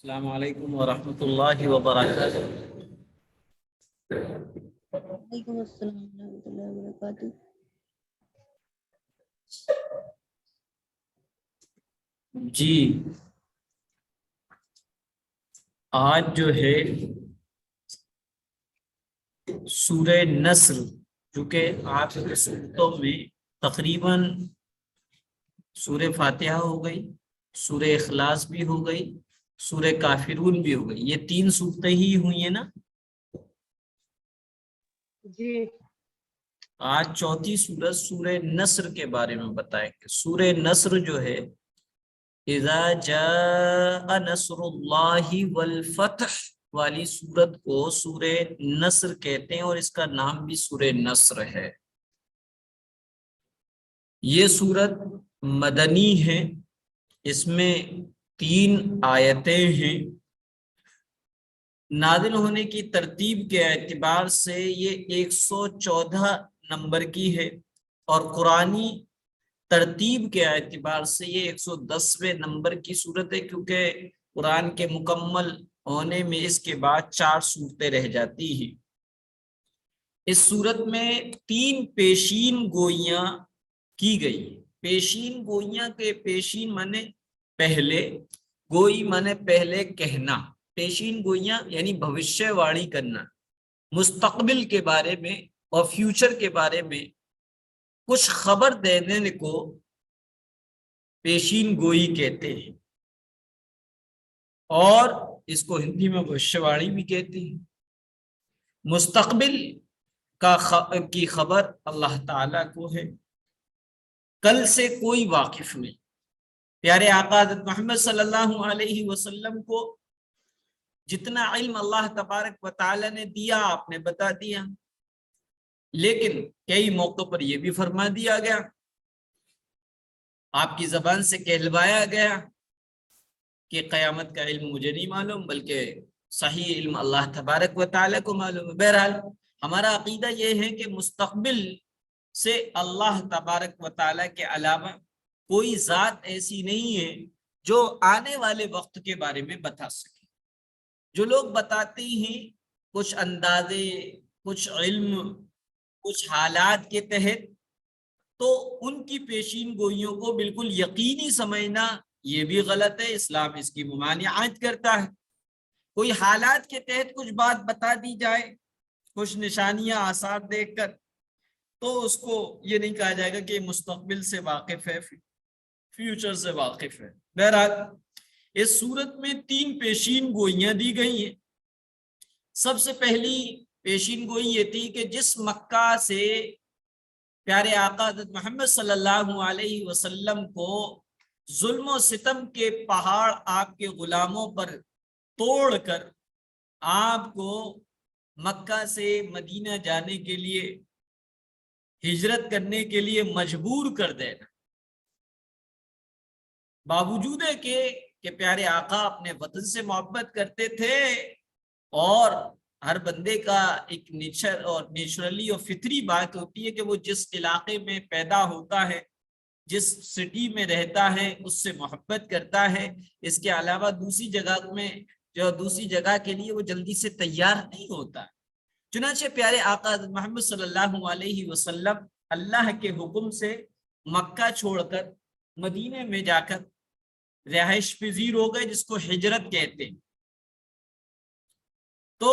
السلام علیکم ورحمۃ اللہ وبرکاتہ۔ وعلیکم السلام ورحمۃ اللہ وبرکاتہ۔ جی آج جو ہے سورہ نصر، جو کہ آپ کے صورتوں میں تقریباً سورہ فاتحہ ہو گئی، سورہ اخلاص بھی ہو گئی، سورہ کافرون بھی ہو گئی، یہ 3 صورتیں ہی ہوئی ہیں نا۔ جی آج چوتھی سورت سورہ نصر کے بارے میں بتائیں گے۔ سورہ نصر جو ہے اذا جاء نصر اللہ والفتح والی سورت کو سورہ نصر کہتے ہیں، اور اس کا نام بھی سورہ نصر ہے۔ یہ سورت مدنی ہے، اس میں 3 آیتیں ہیں۔ نازل ہونے کی ترتیب کے اعتبار سے یہ 114 نمبر کی ہے، اور قرآنی ترتیب کے اعتبار سے یہ 110ویں نمبر کی صورت ہے، کیونکہ قرآن کے مکمل ہونے میں اس کے بعد 4 صورتیں رہ جاتی ہیں۔ اس صورت میں 3 پیشین گوئیاں کی گئی۔ پیشین گوئیاں کے پیشین مانے پہلے، گوئی مانے پہلے کہنا۔ پیشین گوئیاں یعنی بھوشیہ واڑی کرنا، مستقبل کے بارے میں اور فیوچر کے بارے میں کچھ خبر دینے کو پیشین گوئی کہتے ہیں، اور اس کو ہندی میں بھوشیہ واڑی بھی کہتے ہیں۔ مستقبل کی خبر اللہ تعالیٰ کو ہے، کل سے کوئی واقف نہیں۔ پیارے آقا حضرت محمد صلی اللہ علیہ وسلم کو جتنا علم اللہ تبارک و تعالی نے دیا آپ نے بتا دیا، لیکن کئی موقع پر یہ بھی فرما دیا گیا، آپ کی زبان سے کہلوایا گیا کہ قیامت کا علم مجھے نہیں معلوم، بلکہ صحیح علم اللہ تبارک و تعالی کو معلوم ہے۔ بہرحال ہمارا عقیدہ یہ ہے کہ مستقبل سے اللہ تبارک و تعالی کے علاوہ کوئی ذات ایسی نہیں ہے جو آنے والے وقت کے بارے میں بتا سکے۔ جو لوگ بتاتے ہیں کچھ اندازے، کچھ علم، کچھ حالات کے تحت، تو ان کی پیشین گوئیوں کو بالکل یقینی سمجھنا یہ بھی غلط ہے، اسلام اس کی ممانعت کرتا ہے۔ کوئی حالات کے تحت کچھ بات بتا دی جائے، کچھ نشانیاں آثار دیکھ کر، تو اس کو یہ نہیں کہا جائے گا کہ مستقبل سے واقف ہے، فیوچر سے واقف ہے۔ بہرحال اس صورت میں 3 پیشین گوئیاں دی گئی ہیں۔ سب سے پہلی پیشین گوئی یہ تھی کہ جس مکہ سے پیارے آقا حضرت محمد صلی اللہ علیہ وسلم کو ظلم و ستم کے پہاڑ آپ کے غلاموں پر توڑ کر آپ کو مکہ سے مدینہ جانے کے لیے، ہجرت کرنے کے لیے مجبور کر دینا، باوجود کہ پیارے آقا اپنے وطن سے محبت کرتے تھے، اور ہر بندے کا ایک نیچر اور نیچرلی اور فطری بات ہوتی ہے کہ وہ جس علاقے میں پیدا ہوتا ہے، جس سٹی میں رہتا ہے، اس سے محبت کرتا ہے۔ اس کے علاوہ دوسری جگہ کے لیے وہ جلدی سے تیار نہیں ہوتا۔ چنانچہ پیارے آقا محمد صلی اللہ علیہ وسلم اللہ کے حکم سے مکہ چھوڑ کر مدینے میں جا کر رہائش پذیر ہو گئے، جس کو ہجرت کہتے ہیں۔ تو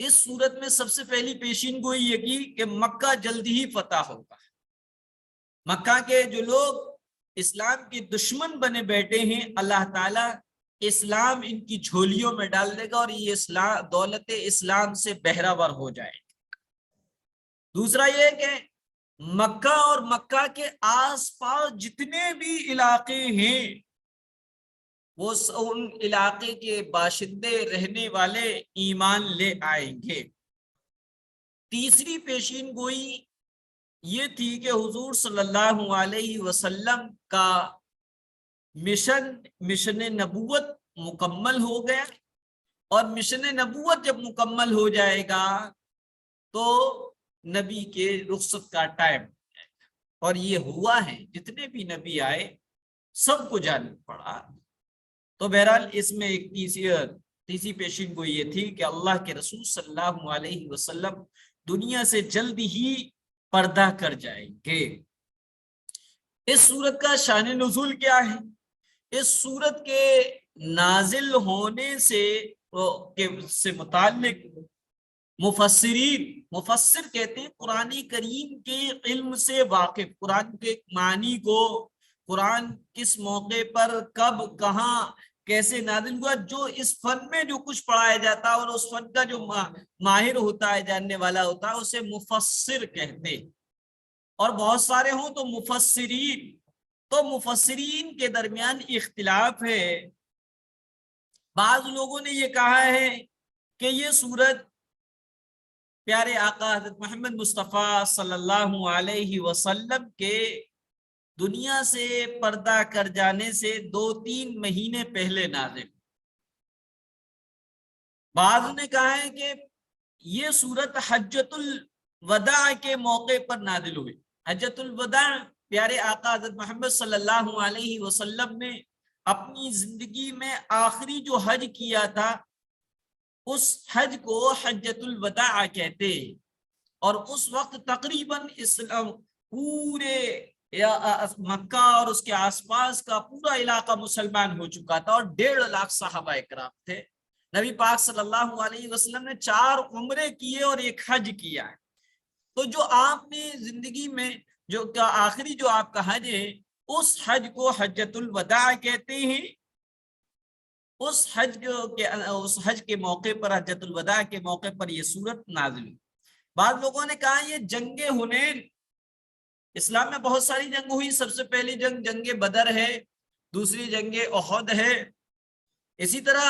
اس صورت میں سب سے پہلی پیشین گوئی یہ کی کہ مکہ جلدی ہی فتح ہوگا۔ مکہ کے جو لوگ اسلام کے دشمن بنے بیٹھے ہیں، اللہ تعالیٰ اسلام ان کی جھولیوں میں ڈال دے گا، اور یہ دولت اسلام سے بہرہ ہو جائے گا۔ دوسرا یہ کہ مکہ اور مکہ کے آس پاس جتنے بھی علاقے ہیں، وہ ان علاقے کے باشندے رہنے والے ایمان لے آئیں گے۔ تیسری پیشین گوئی یہ تھی کہ حضور صلی اللہ علیہ وسلم کا مشن نبوت مکمل ہو گیا، اور مشن نبوت جب مکمل ہو جائے گا تو نبی کے رخصت کا ٹائم ہو جائے گا، اور یہ ہوا ہے۔ جتنے بھی نبی آئے سب کو جانا پڑا، تو بہرحال اس میں ایک تیسری پیشین گوئی یہ تھی کہ اللہ کے رسول صلی اللہ علیہ وسلم دنیا سے جلد ہی پردہ کر جائیں گے۔ اس سورت کا شان نزول کیا ہے؟ اس سورت کے نازل ہونے سے متعلق مفسر کہتے ہیں قرآن کریم کے علم سے واقف، قرآن کے معنی کو، قرآن کس موقع پر کب کہاں کیسے نازل ہوا، جو اس فن میں جو کچھ پڑھایا جاتا ہے اور اس فن کا جو ماہر ہوتا ہے، جاننے والا ہوتا ہے، اسے مفسر کہتے ہیں۔ اور بہت سارے ہوں تو مفسرین، تو مفسرین کے درمیان اختلاف ہے۔ بعض لوگوں نے یہ کہا ہے کہ یہ سورت پیارے آقا حضرت محمد مصطفیٰ صلی اللہ علیہ وسلم کے دنیا سے پردہ کر جانے سے 2-3 مہینے پہلے نازل۔ بعض نے کہا ہے کہ یہ سورت حجۃ الوداع کے موقع پر نازل ہوئی۔ حجۃ الوداع پیارے آقا حضرت محمد صلی اللہ علیہ وسلم نے اپنی زندگی میں آخری جو حج کیا تھا، اس حج کو حجۃ الوداع کہتے ہیں۔ اور اس وقت تقریباً اسلام پورے مکہ اور اس کے آس پاس کا پورا علاقہ مسلمان ہو چکا تھا، اور 1.5 لاکھ صحابہ اکرام تھے۔ نبی پاک صلی اللہ علیہ وسلم نے 4 عمرے کیے اور 1 حج کیا ہے۔ تو جو آپ نے زندگی میں جو آخری جو آپ کا حج ہے، اس حج کو حجۃ الوداع کہتے ہیں۔ اس حج کے موقع پر، حجۃ الوداع کے موقع پر یہ سورت نازل ہوئی۔ بعض لوگوں نے کہا یہ جنگ حنین، اسلام میں بہت ساری جنگ ہوئی، سب سے پہلی جنگ بدر ہے، دوسری جنگ احد ہے، اسی طرح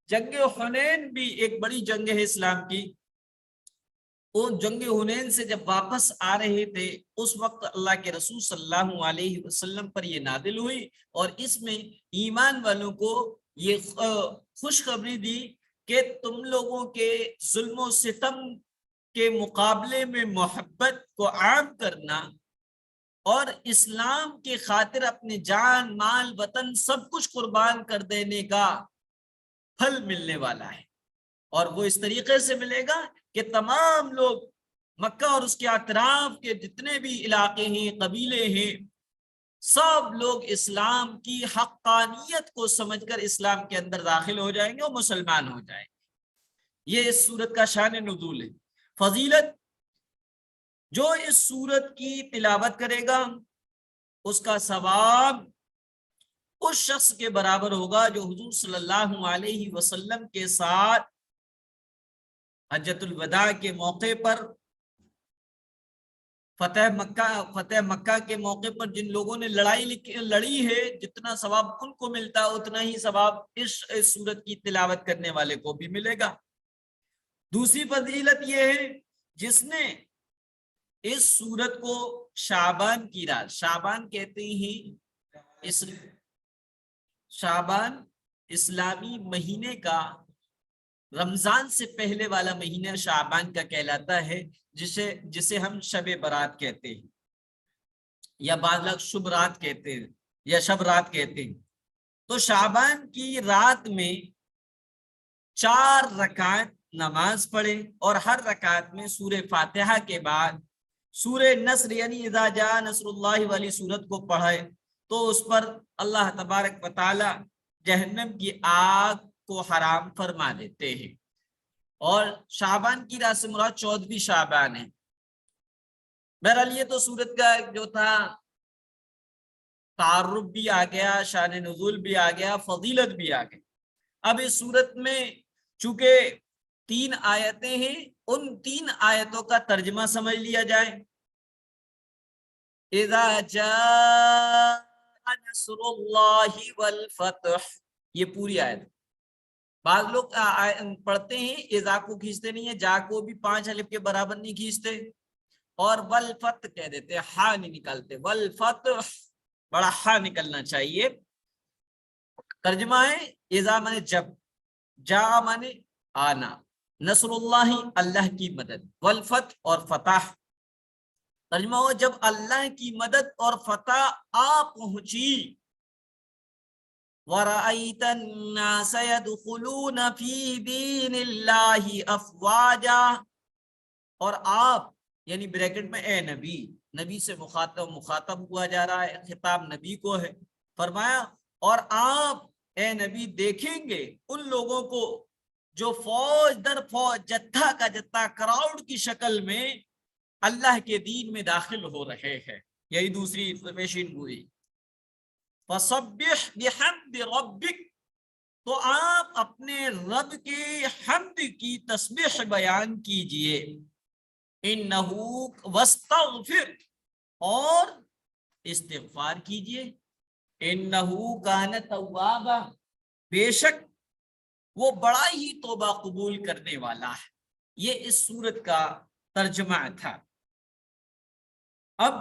جنگ حنین بھی ایک بڑی جنگ ہے اسلام کی۔ وہ جنگ حنین سے جب واپس آ رہے تھے، اس وقت اللہ کے رسول صلی اللہ علیہ وسلم پر یہ نازل ہوئی، اور اس میں ایمان والوں کو یہ خوشخبری دی کہ تم لوگوں کے ظلم و ستم کے مقابلے میں محبت کو عام کرنا اور اسلام کی خاطر اپنے جان مال وطن سب کچھ قربان کر دینے کا پھل ملنے والا ہے۔ اور وہ اس طریقے سے ملے گا کہ تمام لوگ مکہ اور اس کے اطراف کے جتنے بھی علاقے ہیں، قبیلے ہیں، سب لوگ اسلام کی حقانیت کو سمجھ کر اسلام کے اندر داخل ہو جائیں گے اور مسلمان ہو جائیں گے۔ یہ اس سورت کا شان نزول ہے۔ فضیلت، جو اس سورت کی تلاوت کرے گا اس کا ثواب اس شخص کے برابر ہوگا جو حضور صلی اللہ علیہ وسلم کے ساتھ حجۃ الوداع کے موقع پر، فتح مکہ کے موقع پر جن لوگوں نے لڑی ہے، جتنا ثواب ان کو ملتا ہے اتنا ہی ثواب اس سورت کی تلاوت کرنے والے کو بھی ملے گا۔ دوسری فضیلت یہ ہے، جس نے اس سورت کو شعبان کی رات، شعبان کہتے ہیں شعبان اسلامی مہینے کا رمضان سے پہلے والا مہینہ شعبان کا کہلاتا ہے، جسے ہم شب برات کہتے ہیں، یا بعض لوگ شب رات کہتے ہیں یا شب رات کہتے ہیں۔ تو شعبان کی رات میں 4 رکعت نماز پڑھے، اور ہر رکعت میں سورہ فاتحہ کے بعد سورہ نصر یعنی اذا جاء نصر اللہ والی سورت کو پڑھے، تو اس پر اللہ تبارک و تعالی جہنم کی آگ کو حرام فرما دیتے ہیں۔ اور شعبان کی رات سے مراد 14ویں شعبان ہے۔ بہرحال یہ تو سورت کا جو تھا تعارف بھی آ گیا، شان نزول بھی آ گیا، فضیلت بھی آ گئی۔ اب اس سورت میں چونکہ 3 آیتیں ہیں، ان 3 آیتوں کا ترجمہ سمجھ لیا جائے۔ اذا جاء نصر اللہ والفتح، یہ پوری آیت۔ بعض لوگ پڑھتے ہیں اذا کو کھینچتے نہیں ہیں، جا کو بھی 5 الف کے برابر نہیں کھینچتے، اور والفتح کہہ دیتے، ہا نہیں نکالتے، والفتح بڑا ہا نکلنا چاہیے۔ ترجمہ ہے اذا مانے جب، جا مانے آنا، نصر اللہ اللہ کی مدد، والفتح اور فتح، ترجمہ ہو جب اللہ کی مدد اور فتح آ پہنچی وَرَأَيْتَ النَّاسَ يَدْخُلُونَ فِي دِينِ اللَّهِ أَفْوَاجًا، اور آپ یعنی بریکٹ میں اے نبی، نبی سے مخاطب ہوا جا رہا ہے، خطاب نبی کو ہے، فرمایا اور آپ اے نبی دیکھیں گے ان لوگوں کو جو فوج در فوج، جتھا کا جتھا، کراؤڈ کی شکل میں اللہ کے دین میں داخل ہو رہے ہیں۔ یہی دوسری پیشین گوئی، فَسَبِّحْ بِحَمْدِ رَبِّكَ، تو آپ اپنے رب کے حمد کی تسبیح بیان کیجئے، انہو واستغفر، اور استغفار کیجئے، انہو کان توابا، بے شک وہ بڑا ہی توبہ قبول کرنے والا ہے۔ یہ اس سورت کا ترجمہ تھا۔ اب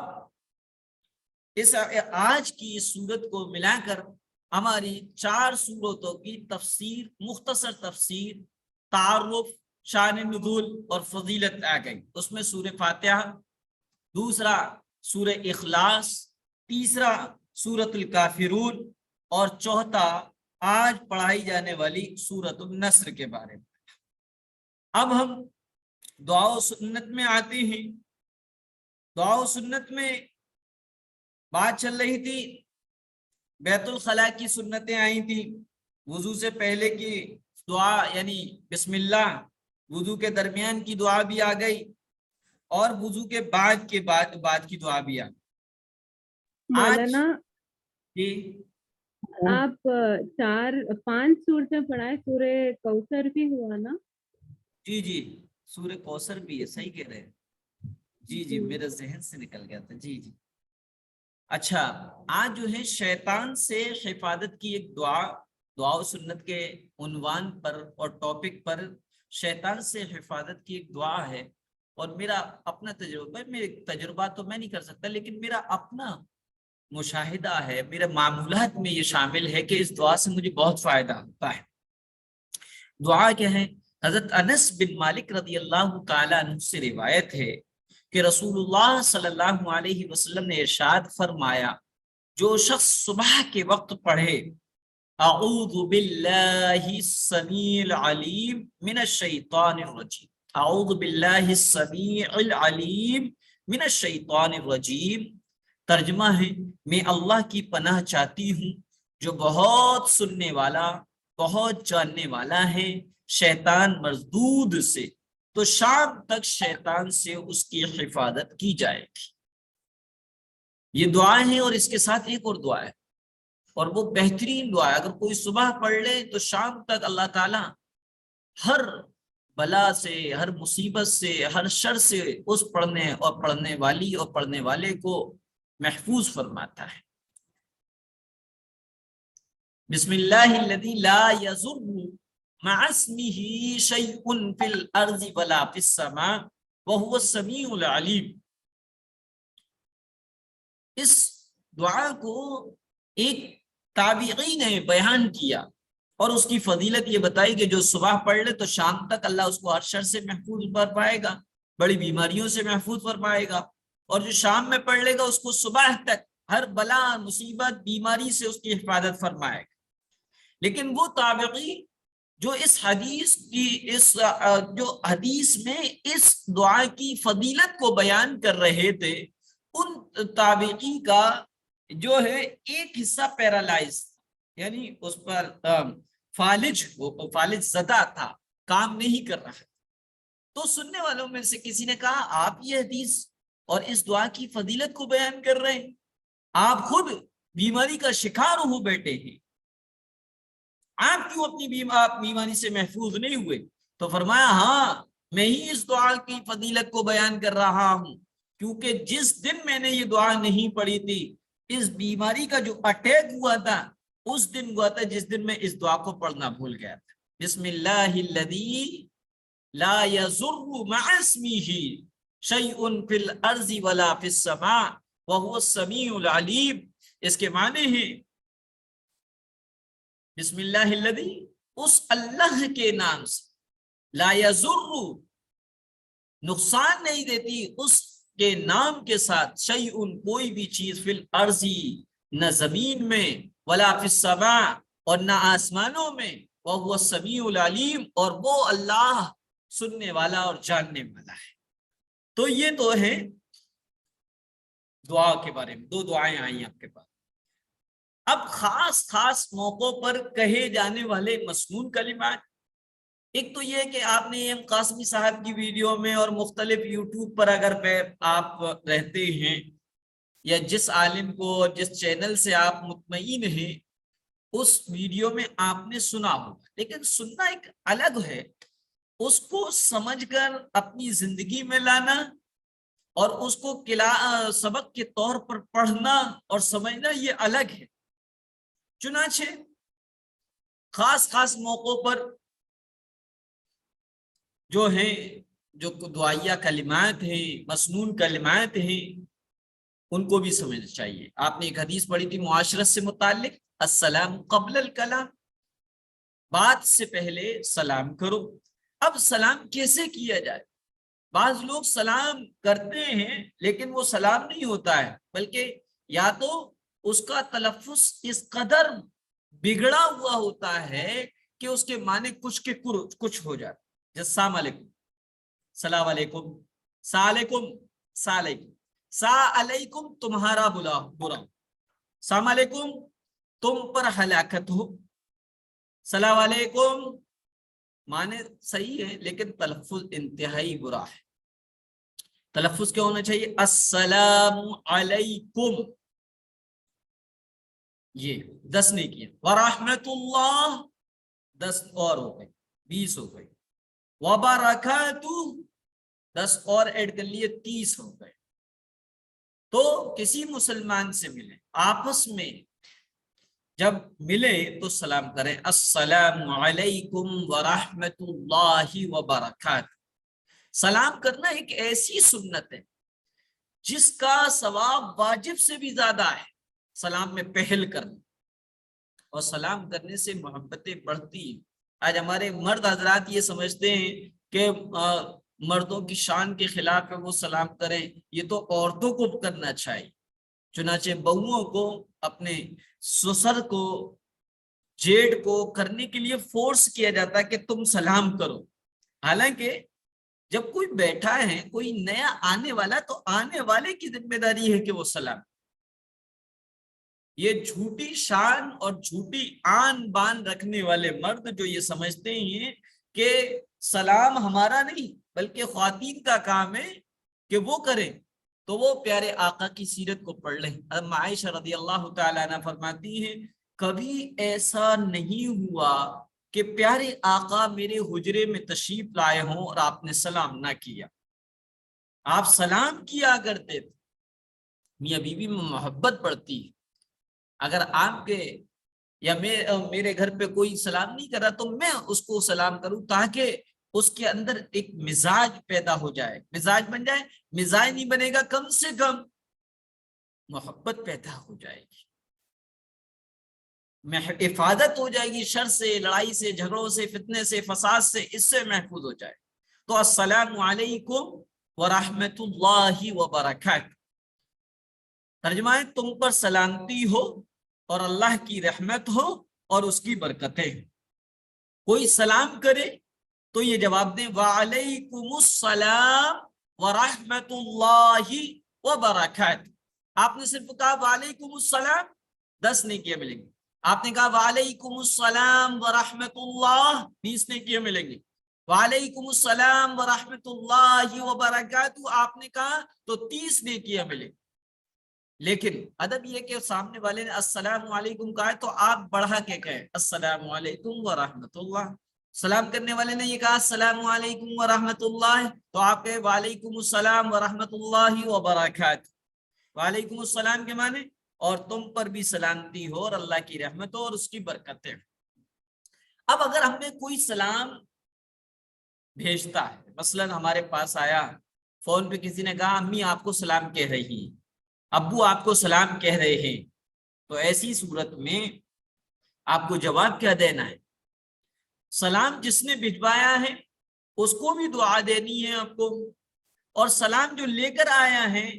اس آج کی اس سورت کو ملا کر ہماری 4 سورتوں کی تفسیر، مختصر تفسیر، تعارف، شان نزول اور فضیلت آ گئی۔ اس میں سورہ فاتحہ، دوسرا سورہ اخلاص، تیسرا سورۃ الکافرون، اور چوتھا آج پڑھائی جانے والی سورۃ النصر کے بارے میں۔ اب ہم دعا و سنت میں آتے ہیں۔ دعا و سنت میں بات چل رہی تھی، بیت الخلاء کی سنتیں آئی تھی، وضو سے پہلے کی دعا یعنی بسم اللہ، وضو کے درمیان کی دعا بھی آ گئی، اور وضو کے بعد کی دعا بھی آ گئی۔ مولانا جی آپ 5 سورتیں پڑھائے، سورہ کوثر بھی ہوا نا؟ جی سورہ کوثر بھی ہے، صحیح کہہ رہے ہیں۔ جی میرے ذہن سے نکل گیا تھا۔ جی اچھا، آج جو ہے شیطان سے حفاظت کی ایک دعا و سنت کے عنوان پر اور ٹاپک پر شیطان سے حفاظت کی ایک دعا ہے، اور میرا اپنا تجربہ ہے، میرے تجربات تو میں نہیں کر سکتا، لیکن میرا اپنا مشاہدہ ہے، میرے معمولات میں یہ شامل ہے کہ اس دعا سے مجھے بہت فائدہ ہوتا ہے۔ دعا کیا ہے؟ حضرت انس بن مالک رضی اللہ تعالیٰ عنہ سے روایت ہے کہ رسول اللہ صلی اللہ علیہ وسلم نے ارشاد فرمایا، جو شخص صبح کے وقت پڑھے اعوذ باللہ السمیع العلیم من الشیطان الرجیم، اعوذ باللہ السمیع العلیم من الشیطان الرجیم، ترجمہ ہے میں اللہ کی پناہ چاہتی ہوں جو بہت سننے والا، بہت جاننے والا ہے شیطان مردود سے، تو شام تک شیطان سے اس کی حفاظت کی جائے گی۔ یہ دعا ہے، اور اس کے ساتھ ایک اور دعا ہے، اور وہ بہترین دعا ہے۔ اگر کوئی صبح پڑھ لے تو شام تک اللہ تعالی ہر بلا سے، ہر مصیبت سے، ہر شر سے اس پڑھنے اور پڑھنے والی اور پڑھنے والے کو محفوظ فرماتا ہے۔ بسم اللہ الذی لا یضر مع اسمہ شیء فی الارض ولا فی السماء وہو السمیع العلیم۔ اس دعا کو ایک تابعی نے بیان کیا، اور اس کی فضیلت یہ بتائی کہ جو صبح پڑھ لے تو شام تک اللہ اس کو ہر شر سے محفوظ فرمائے گا، بڑی بیماریوں سے محفوظ فرمائے گا، اور جو شام میں پڑھ لے گا اس کو صبح تک ہر بلا، مصیبت، بیماری سے اس کی حفاظت فرمائے گا۔ لیکن وہ تابعی جو اس حدیث میں اس دعا کی فضیلت کو بیان کر رہے تھے، ان تابعی کا جو ہے ایک حصہ پیرالائز، یعنی اس پر فالج زدہ تھا، کام نہیں کر رہا۔ تو سننے والوں میں سے کسی نے کہا، آپ یہ حدیث اور اس دعا کی فضیلت کو بیان کر رہے ہیں، آپ خود بیماری کا شکار ہو بیٹھے ہیں، آپ کیوں اپنی بیماری سے محفوظ نہیں ہوئے؟ تو فرمایا، ہاں میں ہی اس دعا کی فضیلت کو بیان کر رہا ہوں، کیونکہ جس دن میں نے یہ دعا نہیں پڑھی تھی، اس بیماری کا جو اٹیک ہوا تھا اس دن ہوا تھا جس دن میں اس دعا کو پڑھنا بھول گیا تھا۔ بسم اللہ الذی لا یضر مع اسمہ شیء فی الارض ولا فی السماء وہو السمیع العلیم۔ اس کے معنی ہیں بسم اللہ الذی، اس اللہ کے نام سے، لا یضر، نقصان نہیں دیتی اس کے نام کے ساتھ، شیء، کوئی بھی چیز، فی الارض، نہ زمین میں، ولا فی السماء، اور نہ آسمانوں میں، وَهُوَ السَّمِيعُ الْعَلِيمُ، اور وہ اللہ سننے والا اور جاننے والا ہے۔ تو یہ تو ہے دعا کے بارے میں، 2 دعائیں آئیں آپ کے پاس۔ اب خاص موقعوں پر کہے جانے والے مسنون کلمات، ایک تو یہ کہ آپ نے ایم قاسمی صاحب کی ویڈیو میں اور مختلف یوٹیوب پر اگر آپ رہتے ہیں، یا جس عالم کو جس چینل سے آپ مطمئن ہیں، اس ویڈیو میں آپ نے سنا ہوگا، لیکن سننا ایک الگ ہے، اس کو سمجھ کر اپنی زندگی میں لانا اور اس کو سبق کے طور پر پڑھنا اور سمجھنا یہ الگ ہے۔ چنانچہ خاص موقعوں پر جو ہیں، جو دعائیہ کلمات ہیں، مسنون کلمات ہیں، ان کو بھی سمجھنا چاہیے۔ آپ نے ایک حدیث پڑھی تھی معاشرت سے متعلق، السلام قبل الکلام، بات سے پہلے سلام کرو۔ اب سلام کیسے کیا جائے؟ بعض لوگ سلام کرتے ہیں لیکن وہ سلام نہیں ہوتا ہے، بلکہ یا تو اس کا تلفظ اس قدر بگڑا ہوا ہوتا ہے کہ اس کے معنی کچھ کے کچھ ہو جاتا ہے، جیسے السلام علیکم، السلام علیکم، سالیکم، سالیکم، سا علیکم تمہارا برا، السلام علیکم تم پر ہلاکت ہو، السلام علیکم معنی صحیح ہے لیکن تلفظ انتہائی برا ہے۔ تلفظ کیا ہونا چاہیے؟ السلام علیکم، یہ 10 نے کیا، ورحمت اللہ 10 اور ہو گئے، 20 ہو گئے، وبرکاتہ 10 اور ایڈ کر لیے، 30 ہو گئے۔ تو کسی مسلمان سے ملے، آپس میں جب ملے تو سلام کریں، السلام علیکم ورحمت اللہ وبرکاتہ۔ سلام کرنا ایک ایسی سنت ہے جس کا ثواب واجب سے بھی زیادہ ہے، سلام میں پہل کرنا، اور سلام کرنے سے محبتیں بڑھتی ہیں۔ آج ہمارے مرد حضرات یہ سمجھتے ہیں کہ مردوں کی شان کے خلاف ہے وہ سلام کریں، یہ تو عورتوں کو کرنا چاہیے۔ چنانچہ بہوؤں کو اپنے سسر کو، جیڑ کو کرنے کے لیے فورس کیا جاتا ہے کہ تم سلام کرو، حالانکہ جب کوئی بیٹھا ہے، کوئی نیا آنے والا، تو آنے والے کی ذمہ داری ہے کہ وہ سلام۔ یہ جھوٹی شان اور جھوٹی آن بان رکھنے والے مرد جو یہ سمجھتے ہیں کہ سلام ہمارا نہیں بلکہ خواتین کا کام ہے کہ وہ کریں، تو وہ پیارے آقا کی سیرت کو پڑھ لیں۔ عائشہ رضی اللہ تعالیٰ عنہ فرماتی ہیں، کبھی ایسا نہیں ہوا کہ پیارے آقا میرے حجرے میں تشریف لائے ہوں اور آپ نے سلام نہ کیا، آپ سلام کیا کرتے تھے۔ میاں بیوی میں محبت بڑھتی ہے۔ اگر آپ کے یا میرے گھر پہ کوئی سلام نہیں کر رہا تو میں اس کو سلام کروں، تاکہ اس کے اندر ایک مزاج پیدا ہو جائے، مزاج بن جائے۔ مزاج نہیں بنے گا، کم سے کم محبت پیدا ہو جائے گی، حفاظت ہو جائے گی، شر سے، لڑائی سے، جھگڑوں سے، فتنے سے، فساد سے، اس سے محفوظ ہو جائے۔ تو السلام علیکم ورحمت اللہ وبرکاتہ، ترجمہ ہے تم پر سلامتی ہو اور اللہ کی رحمت ہو اور اس کی برکتیں۔ کوئی سلام کرے تو یہ جواب دیں وعلیکم السلام ورحمت اللہ وبرکاتہ۔ آپ نے صرف کہا وعلیکم السلام، 10 نیکیاں ملیں گی۔ آپ نے کہا وعلیکم السلام ورحمت اللہ، 20 نیکیاں ملیں گی۔ وعلیکم السلام ورحمت اللہ وبرکاتہ آپ نے کہا تو 30 نیکیاں ملیں گی۔ لیکن ادب یہ کہ سامنے والے نے السلام علیکم کہا ہے تو آپ بڑھا کے کہیں السلام علیکم ورحمت اللہ۔ سلام کرنے والے نے یہ کہا السلام علیکم ورحمت اللہ تو آپ کہیں وعلیکم السلام ورحمت اللہ وبرکاتہ۔ وعلیکم السلام کے معنی اور تم پر بھی سلامتی ہو اور اللہ کی رحمت ہو اور اس کی برکتیں۔ اب اگر ہم نے کوئی سلام بھیجتا ہے، مثلا ہمارے پاس آیا فون پہ کسی نے کہا امی آپ کو سلام کہہ رہی ہیں، ابو آپ کو سلام کہہ رہے ہیں، تو ایسی صورت میں آپ کو جواب کیا دینا ہے؟ سلام جس نے بھجوایا ہے اس کو بھی دعا دینی ہے آپ کو، اور سلام جو لے کر آیا ہے،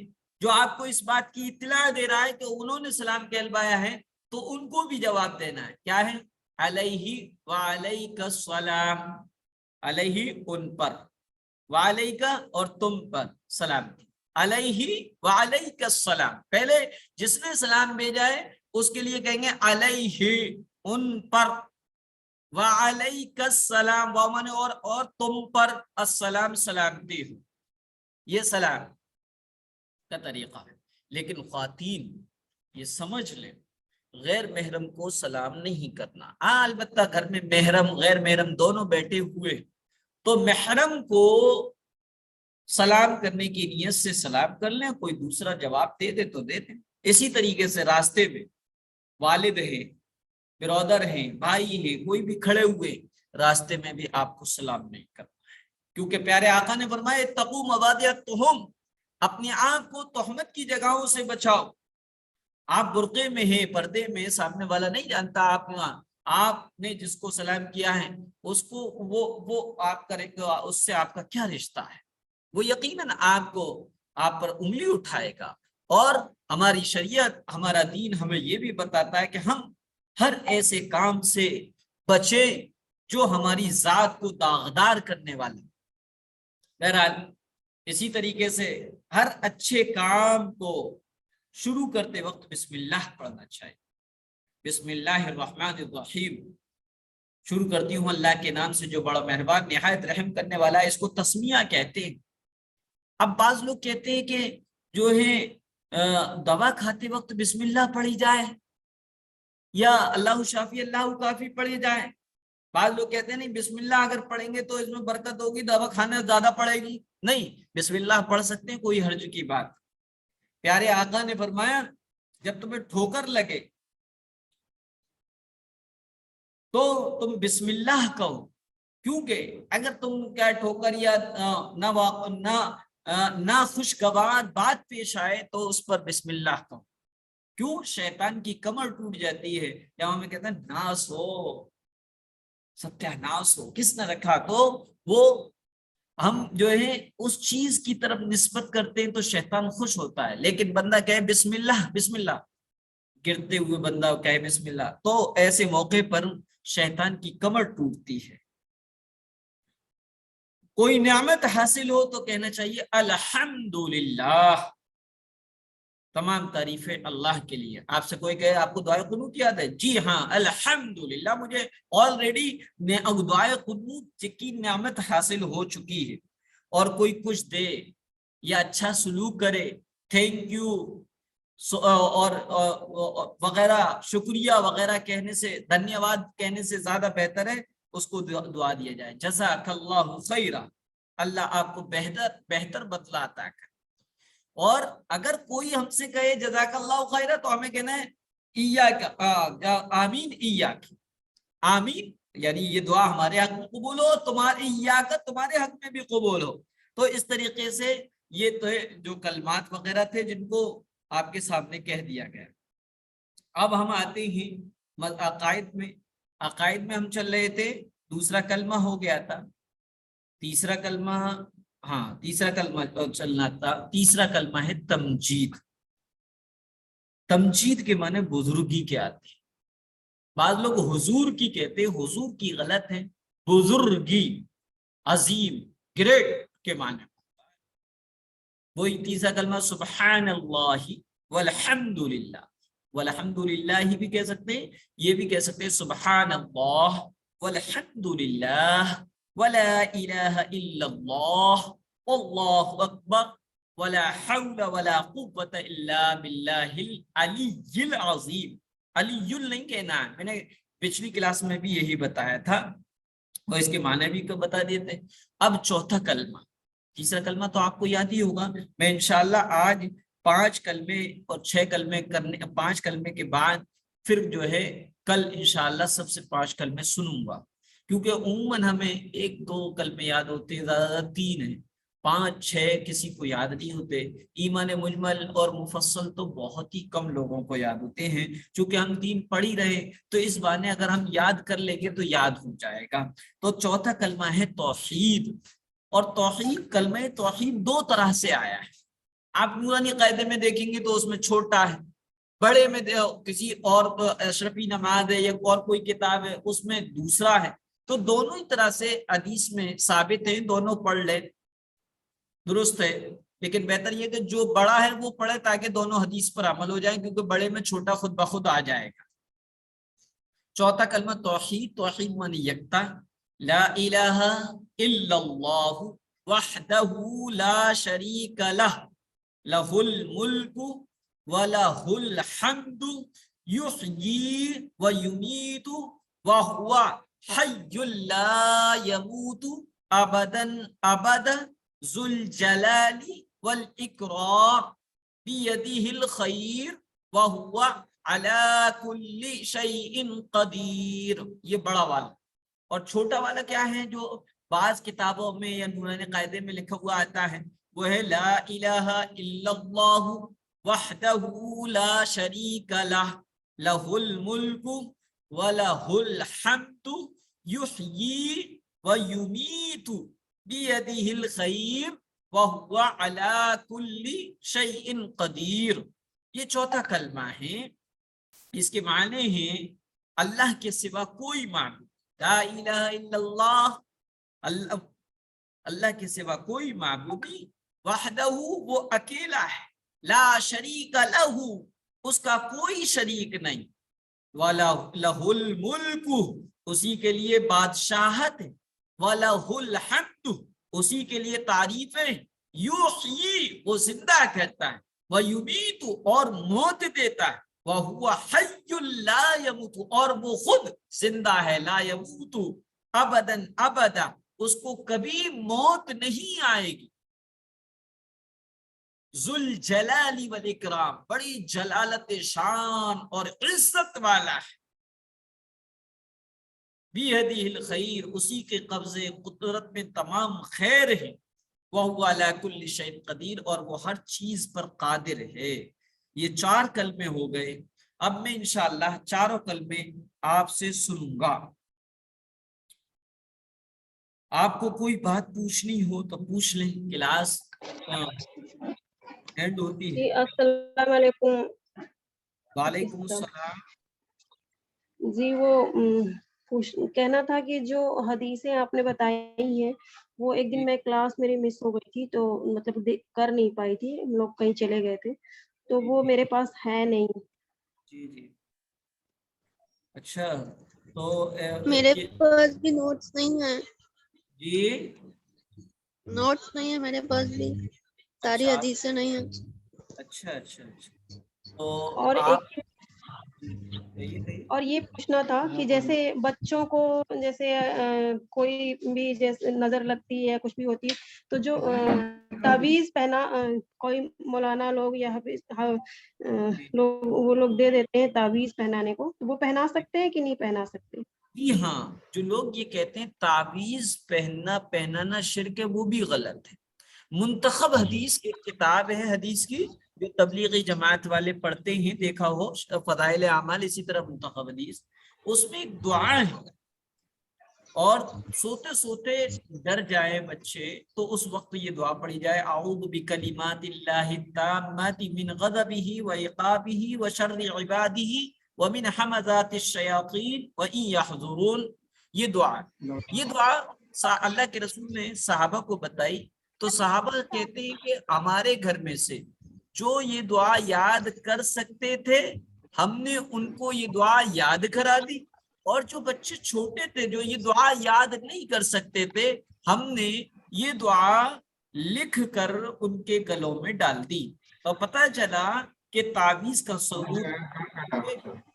جو آپ کو اس بات کی اطلاع دے رہا ہے کہ انہوں نے سلام کہلوایا ہے، تو ان کو بھی جواب دینا ہے۔ کیا ہے؟ علیہ وعلیک السلام، علیہ ان پر، وعلیک اور تم پر سلام کی، علیہ وعلیک السلام، پہلے جس نے سلام بھیجا ہے اس کے لیے کہیں گے علیہ ان پر، وعلیک السلام و من اور تم پر السلام سلامتی ہو، یہ سلام کا طریقہ ہے۔ لیکن خواتین یہ سمجھ لیں غیر محرم کو سلام نہیں کرنا، البتہ گھر میں محرم غیر محرم دونوں بیٹھے ہوئے تو محرم کو سلام کرنے کی نیت سے سلام کر لیں، کوئی دوسرا جواب دے دے تو دے دیں۔ اسی طریقے سے راستے میں والد ہیں، برادر ہیں، بھائی ہیں، کوئی بھی کھڑے ہوئے راستے میں بھی آپ کو سلام نہیں کرنا ہے، کیونکہ پیارے آقا نے فرمایا اتقوا مواضع التہم، اپنی آنکھ کو تہمت کی جگہوں سے بچاؤ۔ آپ برقعے میں ہیں، پردے میں، سامنے والا نہیں جانتا آپ نے جس کو سلام کیا ہے اس کو وہ آپ کرے گا، اس سے آپ کا کیا رشتہ ہے، وہ یقیناً آپ پر انگلی اٹھائے گا۔ اور ہماری شریعت، ہمارا دین ہمیں یہ بھی بتاتا ہے کہ ہم ہر ایسے کام سے بچے جو ہماری ذات کو داغدار کرنے والے۔ بہرحال اسی طریقے سے ہر اچھے کام کو شروع کرتے وقت بسم اللہ پڑھنا چاہیے۔ بسم اللہ الرحمن الرحیم، شروع کرتی ہوں اللہ کے نام سے جو بڑا مہربان نہایت رحم کرنے والا ہے، اس کو تسمیہ کہتے ہیں۔ اب بعض لوگ کہتے ہیں کہ جو ہے دوا کھاتے وقت بسم اللہ پڑھی جائے یا اللہ شافی اللہ کافی پڑھی جائے، بعض لوگ کہتے ہیں نہیں بسم اللہ اگر پڑھیں گے تو اس میں برکت ہوگی، دوا کھانے زیادہ پڑے گی۔ نہیں، بسم اللہ پڑھ سکتے ہیں، کوئی حرج کی بات۔ پیارے آقا نے فرمایا جب تمہیں ٹھوکر لگے تو تم بسم اللہ کہو، کیونکہ اگر تم کیا ٹھوکر یا نہ خوشگوار بات پیش آئے تو اس پر بسم اللہ کہو۔ کیوں؟ شیطان کی کمر ٹوٹ جاتی ہے جب ہمیں کہتے ہیں ناس ہو، ستیہ ناس ہو، کس نے رکھا، تو وہ ہم جو ہے اس چیز کی طرف نسبت کرتے ہیں تو شیطان خوش ہوتا ہے۔ لیکن بندہ کہے بسم اللہ، بسم اللہ، گرتے ہوئے بندہ کہے بسم اللہ، تو ایسے موقع پر شیطان کی کمر ٹوٹتی ہے۔ کوئی نعمت حاصل ہو تو کہنا چاہیے الحمدللہ، تمام تعریفیں اللہ کے لیے۔ آپ سے کوئی کہے آپ کو دعائے قنوت یاد ہے؟ جی ہاں، الحمدللہ مجھے آلریڈی دعائے قنوت کی نعمت حاصل ہو چکی ہے۔ اور کوئی کچھ دے یا اچھا سلوک کرے، تھینک یو اور وغیرہ، شکریہ وغیرہ کہنے سے، دھنیہ واد کہنے سے زیادہ بہتر ہے اس کو دعا دیا جائے جزاک اللہ خیرہ، اللہ آپ کو بہتر بدلہ عطا کرے۔ اور اگر کوئی ہم سے کہے جزاک اللہ خیرہ تو ہمیں کہنا ہے آمین، ایاک، آمین یعنی یہ دعا ہمارے حق میں قبول ہو، تمہارے حق میں بھی قبول ہو۔ تو اس طریقے سے یہ تو جو کلمات وغیرہ تھے جن کو آپ کے سامنے کہہ دیا گیا۔ اب ہم آتے ہیں عقائد میں ہم چل رہے تھے، دوسرا کلمہ ہو گیا تھا، تیسرا کلمہ چلنا تھا، تیسرا کلمہ ہے تمجید۔ تمجید کے معنی بزرگی کے آتے ہیں، بعض لوگ حضور کی کہتے ہیں، حضور کی غلط ہے، بزرگی، عظیم، گریٹ کے معنی۔ وہی تیسرا کلمہ سبحان اللہ والحمدللہ، والحمدللہ بھی کہہ سکتے ہیں، یہ بھی کہہ سکتے ہیں سبحان اللہ والحمدللہ ولا الہ الا اللہ واللہ اکبر ولا حول ولا قوت الا باللہ العلی العظیم۔ علی نہیں کہنا ہے، میں نے پچھلی کلاس میں بھی یہی بتایا تھا، اور اس کے معنی بھی بتا دیتے۔ اب چوتھا کلمہ، تیسرا کلمہ تو آپ کو یاد ہی ہوگا، میں انشاءاللہ آج 5 کلمے اور 6 کلمے کرنے، 5 کلمے کے بعد پھر جو ہے کل انشاءاللہ سب سے 5 کلمے سنوں گا، کیونکہ عموماً ہمیں 1-2 کلمے یاد ہوتے ہیں، زیادہ 3 ہیں، 5-6 کسی کو یاد نہیں ہوتے۔ ایمان مجمل اور مفصل تو بہت ہی کم لوگوں کو یاد ہوتے ہیں، چونکہ ہم دین پڑھ ہی رہے تو اس بہانے اگر ہم یاد کر لیں گے تو یاد ہو جائے گا۔ تو چوتھا کلمہ ہے توحید، اور توحید، کلمہ توحید 2 طرح سے آیا ہے۔ آپ نورانی قاعدے میں دیکھیں گے تو اس میں چھوٹا ہے، بڑے میں کسی اور اشرفی نماز ہے یا اور کوئی کتاب ہے اس میں دوسرا ہے، تو دونوں ہی طرح سے حدیث میں ثابت ہیں، دونوں پڑھ لیں، درست ہے، لیکن بہتر یہ کہ جو بڑا ہے وہ پڑھے تاکہ دونوں حدیث پر عمل ہو جائے، کیونکہ بڑے میں چھوٹا خود بخود آ جائے گا۔ چوتھا کلمہ توحید، توحید معنی یکتا، لا الہ الا اللہ وحدہ لا شریک لہ، لہ الملک وَلَهُ الْحَمْدُ يُحْيِي وَيُمِيتُ وَهُوَ حَيٌّ لَا يَمُوتُ أَبَدًا أَبَدًا ذُو الْجَلَالِ وَالْإِكْرَامِ بِيَدِهِ الْخَيْرُ وَهُوَ عَلَى كُلِّ شَيْءٍ قَدِيرٌ۔ یہ بڑا والا، اور چھوٹا والا کیا ہے جو بعض کتابوں میں یا نورانی قاعدے میں لکھا ہوا آتا ہے، وہ ہے لا الہ الا اللہ وحدہ لا شریک لہ، لہ الملک ولہ الحمد یحیی ویمیت بیدہ الخیر وہو علی کل شیء قدیر۔ یہ چوتھا کلمہ ہے، اس کے معنی ہیں اللہ کے سوا کوئی معبود، لا الہ الا اللہ، اللہ کے سوا کوئی معبود نہیں، وحدہ وہ اکیلا ہے، لا شریک لہ اس کا کوئی شریک نہیں، وَلَهُ الْمُلْكُ اسی کے لیے بادشاہت ہے، وَلَهُ الْحَمْدُ اسی کے لیے تعریفیں، یحیی وہ زندہ کرتا ہے، وَیُمِیتُ اور موت دیتا ہے، وَهُوَ حَیٌّ لَا يَمُوتُ اور وہ خود زندہ ہے، لا يَمُوتُ ابداً ابدا اس کو کبھی موت نہیں آئے گی، ذو الجلال والاکرام بڑی جلالت شان اور عزت والا ہے، بیدہ الخیر اسی کے قبضے قدرت میں تمام خیر ہے، وہو علی کل شیء قدیر اور وہ ہر چیز پر قادر ہے۔ یہ 4 کلمے ہو گئے، اب میں انشاءاللہ چاروں کلمے آپ سے سنوں گا، آپ کو کوئی بات پوچھنی ہو تو پوچھ لیں، کلاس اینڈ ہوتی ہے۔ جی السلام علیکم۔ وعلیکم السلام۔ جی وہ کہنا تھا کہ جو حدیثیں آپ نے بتائی ہیں وہ ایک دن میں کلاس میری مس ہو گئی تھی، تو مطلب کر نہیں پائی تھی، ہم لوگ کہیں چلے گئے تھے، تو وہ میرے پاس ہے نہیں۔ جی جی اچھا، تو میرے پاس بھی نوٹس نہیں ہیں، جی نوٹس نہیں ہے میرے پاس بھی، ساری حدیثیں نہیں ہیں۔ اچھا اچھا اچھا، تو اور آپ اور یہ پوچھنا تھا کہ جیسے بچوں کو جیسے کوئی بھی جیسے نظر لگتی ہے کچھ بھی ہوتی ہے، تو جو تعویذ پہنا کوئی مولانا لوگ یا لوگ وہ لوگ دے دیتے ہیں تعویذ پہنانے کو، تو وہ پہنا سکتے ہیں کہ نہیں پہنا سکتے؟ جی ہاں، جو لوگ یہ کہتے ہیں تعویذ پہنانا شرک ہے، وہ بھی غلط ہے۔ منتخب حدیث ایک کتاب ہے حدیث کی جو تبلیغی جماعت والے پڑھتے ہیں، دیکھا ہو فضائل اعمال، اسی طرح منتخب حدیث، اس میں ایک دعا ہے، اور سوتے سوتے ڈر جائے بچے تو اس وقت یہ دعا پڑھی جائے، اعوذ بکلمات اللہ التامات من غضبہ وعقابہ وشر عبادہ ومن حمزات الشیاطین وان یحضرون۔ یہ دعا اللہ کے رسول نے صحابہ کو بتائی، تو صحابہ کہتے ہیں کہ ہمارے گھر میں سے جو یہ دعا یاد کر سکتے تھے ہم نے ان کو یہ دعا یاد کرا دی، اور جو بچے چھوٹے تھے جو یہ دعا یاد نہیں کر سکتے تھے ہم نے یہ دعا لکھ کر ان کے گلوں میں ڈال دی، اور پتہ چلا کہ تعویذ کا ثبوت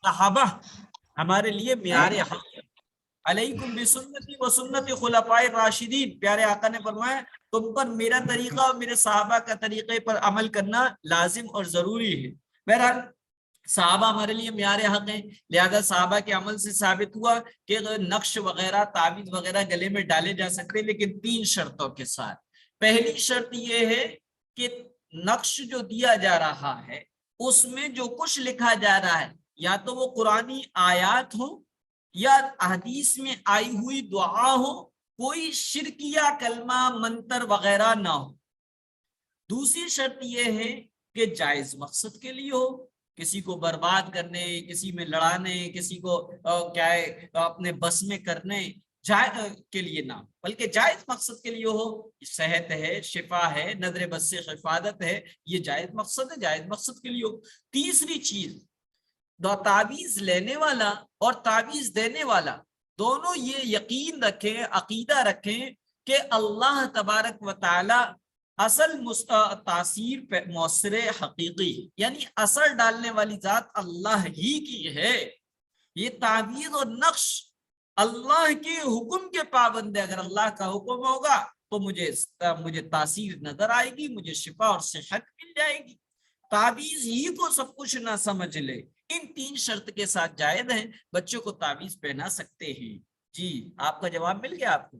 صحابہ ہمارے لیے معیار حق ہے۔ علیکم بسنتی و سنت خلفائے راشدین، پیارے آقا نے فرمایا تم پر میرا طریقہ اور میرے صحابہ کا طریقے پر عمل کرنا لازم اور ضروری ہے۔ بہرحال صحابہ ہمارے لیے معیار حق ہیں، لہذا صحابہ کے عمل سے ثابت ہوا کہ نقش وغیرہ تعویذ وغیرہ گلے میں ڈالے جا سکتے ہیں، لیکن 3 شرطوں کے ساتھ۔ پہلی شرط یہ ہے کہ نقش جو دیا جا رہا ہے اس میں جو کچھ لکھا جا رہا ہے یا تو وہ قرآنی آیات ہو یا حدیث میں آئی ہوئی دعا ہو، کوئی شرکیہ کلمہ منتر وغیرہ نہ ہو۔ دوسری شرط یہ ہے کہ جائز مقصد کے لیے ہو، کسی کو برباد کرنے، کسی میں لڑانے، کسی کو کیا ہے اپنے بس میں کرنے کے لیے نہ، بلکہ جائز مقصد کے لیے ہو. صحت ہے، شفا ہے، نظر بد سے حفاظت ہے، یہ جائز مقصد ہے، جائز مقصد کے لیے ہو. تیسری چیز، تعویذ لینے والا اور تعویذ دینے والا دونوں یہ یقین رکھیں، عقیدہ رکھیں کہ اللہ تبارک و تعالی اصل تاثیر مؤثر حقیقی، یعنی اثر ڈالنے والی ذات اللہ ہی کی ہے. یہ تعویذ اور نقش اللہ کے حکم کے پابند ہے. اگر اللہ کا حکم ہوگا تو مجھے تاثیر نظر آئے گی، مجھے شفا اور صحت مل جائے گی. تعویذ ہی کو سب کچھ نہ سمجھ لے. ان 3 شرط کے ساتھ جائز ہیں، بچوں کو تعویذ پہنا سکتے ہیں. جی آپ کا جواب مل گیا آپ کو؟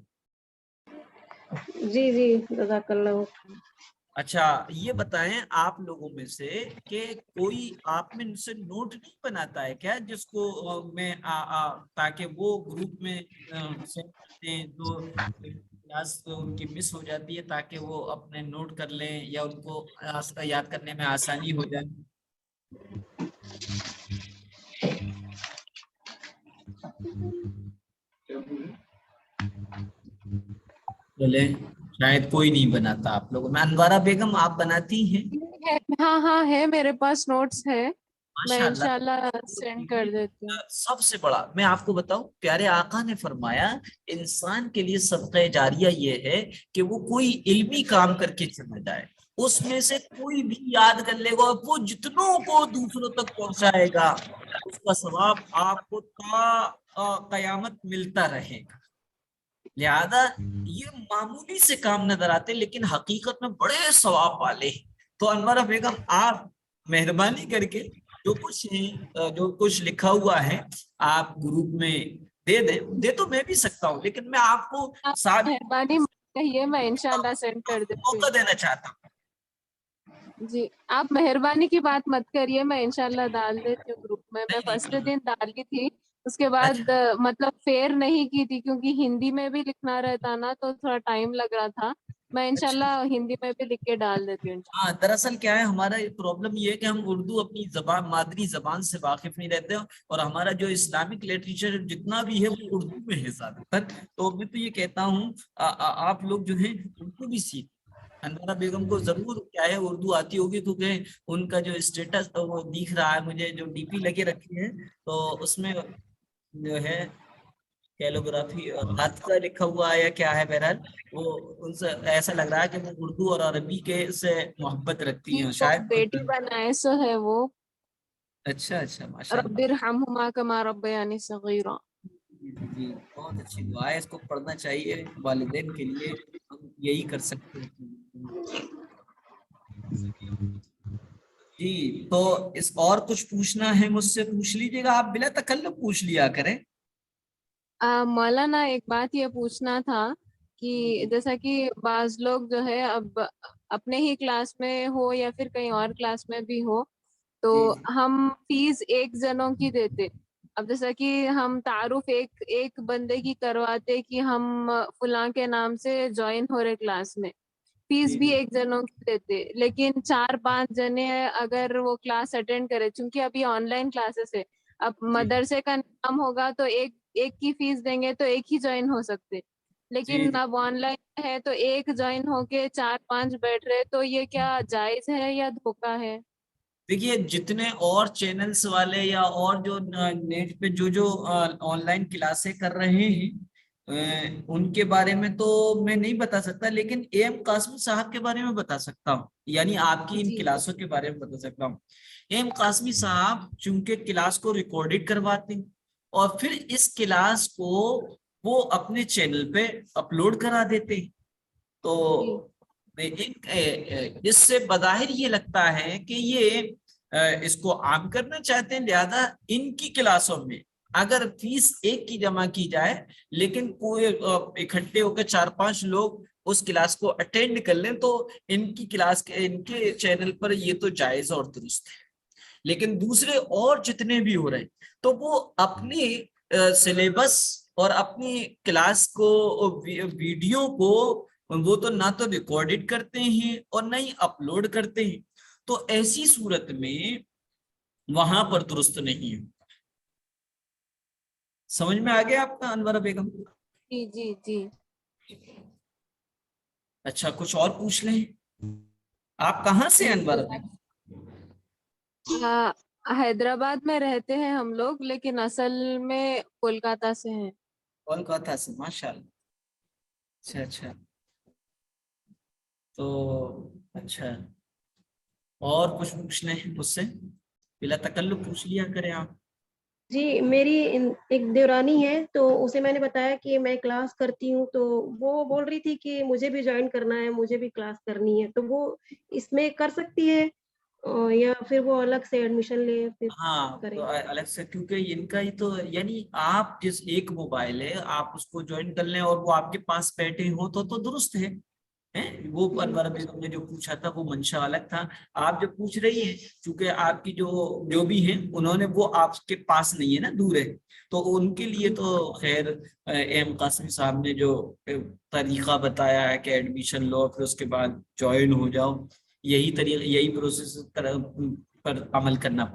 جی جی جزاک اللہ. اچھا یہ بتائیں آپ لوگوں میں سے کہ کوئی آپ میں سے نوٹ نہیں بناتا ہے کیا، جس کو میں تاکہ وہ گروپ میں سینڈ کرتے ہیں تو کلاس ان کی مس ہو جاتی ہے، تاکہ وہ اپنے نوٹ کر لیں یا ان کو یاد کرنے میں آسانی ہو جائے. چلے شاید کوئی نہیں بناتا آپ لوگوں میں. انوارہ بیگم آپ بناتی ہیں؟ ہاں ہاں ہے میرے پاس نوٹس ہے، میں ماشاء انشاءاللہ سینڈ کر دیتی ہوں. سب سے بڑا میں آپ کو بتاؤں، پیارے آقا نے فرمایا انسان کے لیے صدقہ جاریہ یہ ہے کہ وہ کوئی علمی کام کر کے چلا جائے، اس میں سے کوئی بھی یاد کر لے گا، وہ جتنوں کو دوسروں تک پہنچائے گا اس کا ثواب آپ کو تا قیامت ملتا رہے گا. لہذا یہ معمولی سے کام نظر آتے لیکن حقیقت میں بڑے ثواب والے ہیں. تو انورہ بیگم آپ مہربانی کر کے جو کچھ لکھا ہوا ہے آپ گروپ میں دے تو میں بھی سکتا ہوں، لیکن میں آپ کو مہربانی کہیے، میں انشاءاللہ سینڈ کر دیتی ہوں. موقع دینا چاہتا ہوں. جی آپ مہربانی کی بات مت کریے، میں انشاءاللہ ڈال دیتی ہوں گروپ میں. میں فرسٹ دن ڈالی تھی، اس کے بعد مطلب فیر نہیں کی تھی کیونکہ ہندی میں بھی لکھنا رہتا نا تو تھوڑا ٹائم لگ رہا تھا. میں انشاءاللہ ہندی میں بھی لکھ کے ڈال دیتی ہوں. ہاں دراصل کیا ہے ہمارا پرابلم یہ ہے کہ ہم اردو اپنی زبان مادری زبان سے واقف نہیں رہتے، اور ہمارا جو اسلامک لٹریچر جتنا بھی ہے وہ اردو میں ہے زیادہ تر. تو میں تو یہ کہتا ہوں آپ لوگ جو ہیں اردو بھی سیکھ. انوارہ بیگم کو ضرور کیا ہے اردو آتی ہوگی، کیونکہ ان کا جو اسٹیٹس وہ دکھ رہا ہے مجھے، جو ڈی پی لگے رکھی ہے تو اس میں جو ہے کیلیگرافی ہاتھ کا لکھا ہوا ہے یا کیا ہے، بہرحال وہ ان سے ایسا لگ رہا ہے کہ وہ اردو اور عربی کے سے محبت رکھتی ہیں شاید. بیٹی بنائے سو ہے وہ. اچھا اچھا ماشاء رب اللہ. ارحمہما کما ربیانی صغیرا. جی بہت اچھی دعا ہے، اس کو پڑھنا چاہیے والدین کے لیے، ہم یہی کر سکتے ہیں. جی تو اس اور کچھ پوچھنا ہے مجھ سے پوچھ لیجیے گا، آپ بلا تکلف پوچھ لیا کریں. مولانا ایک بات یہ پوچھنا تھا کہ جیسا کہ بعض لوگ جو ہے اب اپنے ہی کلاس میں ہو یا پھر کہیں اور کلاس میں بھی ہو تو ہم فیس ایک جنوں کی دیتے. اب جیسا کہ ہم تعارف ایک بندے کی کرواتے کہ ہم فلاں کے نام سے جوائن ہو رہے کلاس میں، فیس بھی ایک جنوں کی دیتے. لیکن 4-5 جنے اگر وہ کلاس اٹینڈ کرے، چونکہ ابھی آن لائن کلاسز ہے، اب مدرسے کا نام ہوگا تو ایک کی فیس دیں گے تو ایک ہی جوائن ہو سکتے. لیکن اب آن لائن ہے تو ایک جوائن ہو کے 4-5 بیٹھ رہے، تو یہ کیا جائز ہے یا دھوکہ ہے؟ دیکھیے جتنے اور چینلز والے یا اور جو نیٹ پہ جو آن لائن کلاسیں کر رہے ہیں ان کے بارے میں تو میں نہیں بتا سکتا، لیکن اے ایم قاسمی صاحب کے بارے میں بتا سکتا ہوں، یعنی آپ کی ان کلاسوں کے بارے میں بتا سکتا ہوں. اے ایم قاسمی صاحب چونکہ کلاس کو ریکارڈڈ کرواتے ہیں اور پھر اس کلاس کو وہ اپنے چینل پہ اپلوڈ کرا دیتے ہیں، تو اس سے بظاہر یہ لگتا ہے کہ یہ اس کو عام کرنا چاہتے ہیں. لہذا ان کی کلاسوں میں اگر فیس ایک کی جمع کی جائے لیکن کوئی اکٹھے ہو کے 4-5 لوگ اس کلاس کو اٹینڈ کر لیں تو ان کی کلاس کے ان کے چینل پر یہ تو جائز اور درست ہے. لیکن دوسرے اور جتنے بھی ہو رہے ہیں تو وہ اپنی سلیبس اور اپنی کلاس کو ویڈیو کو وہ تو نہ تو ریکارڈڈ کرتے ہیں اور نہ ہی اپلوڈ کرتے ہیں. تو ایسی صورت میں وہاں پر درست نہیں ہے. سمجھ میں آ گیا آپ کا انورا بیگم؟ جی جی جی. اچھا کچھ اور پوچھ لیں. آپ کہاں سے ہیں انورا بیگم؟ حیدرآباد میں رہتے ہیں ہم لوگ، لیکن اصل میں کولکاتہ سے ہیں. کولکاتہ سے، ماشاء اللہ. اچھا اچھا، تو اچھا اور کچھ پوچھنا ہے مجھ سے؟ بلا تکلف پوچھ لیا کریں آپ. جی میری ایک دیورانی ہے، تو اسے میں نے بتایا کہ میں کلاس کرتی ہوں، تو وہ بول رہی تھی کہ مجھے بھی جوائن کرنا ہے، مجھے بھی کلاس کرنی ہے، تو وہ اس میں کر سکتی ہے یا پھر وہ الگ سے ایڈمیشن لے پھر ہاں کرے؟ تو الگ سے، کیونکہ ان کا ہی تو یعنی آپ جس ایک موبائل ہے آپ اس کو جوائن کر لیں اور وہ آپ کے پاس بیٹھے ہوں تو درست ہے. وہ انورا بیگم نے جو پوچھا تھا وہ منشا الگ تھا. آپ جو پوچھ رہی ہیں چونکہ آپ کی جو بھی ہیں انہوں نے وہ آپ کے پاس نہیں ہے نا، دور ہے، تو ان کے لیے تو خیر ایم قاسم صاحب نے جو طریقہ بتایا ہے کہ ایڈمیشن لو پھر اس کے بعد جوائن ہو جاؤ، یہی طریقہ، یہی پروسیس پر عمل کرنا پڑے.